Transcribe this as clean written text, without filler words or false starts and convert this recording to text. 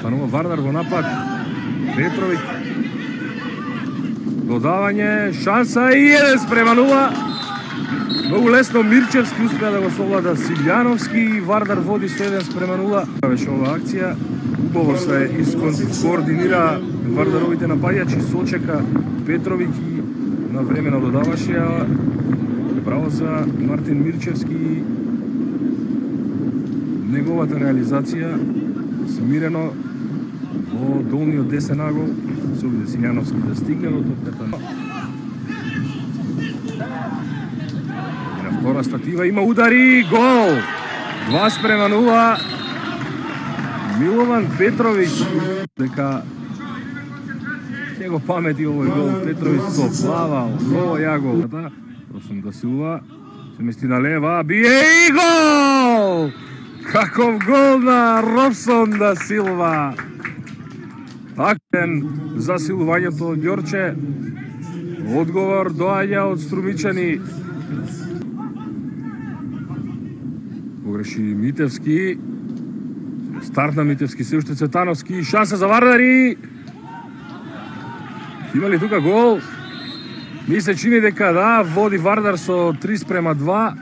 Станува Вардар во напад. Петровиќ. Додавање, шанса и 1:0. Многу лесно Мирчевски успеа да го совлада Силјановски и Вардар води со 1:0. Беше ова акција. Убаво се искоординира Вардаровите напаѓачи, сочека Петровиќ и на времено додаваше, а браво за Мартин Мирчевски. Неговата реализација смирено во долниот десен агол се обиде Силјановски да стигне до топката. И на втора статива има удари, гол! 2:0. Милован Петровиќ дека ќе го памети овој гол. Петровиќ со плава, нова јагол. Робсон да Силва се мести на лева, бие и гол! Каков гол на Робсон да Силва! Такен за силувањето Ѓорче. Одговор доаѓа од Струмичани. Погреши Митевски. Старт на Митевски, се уште Цветановски. Шанса за Вардари. Има ли тука гол? Ми се чини дека да, води Вардар со 3:2.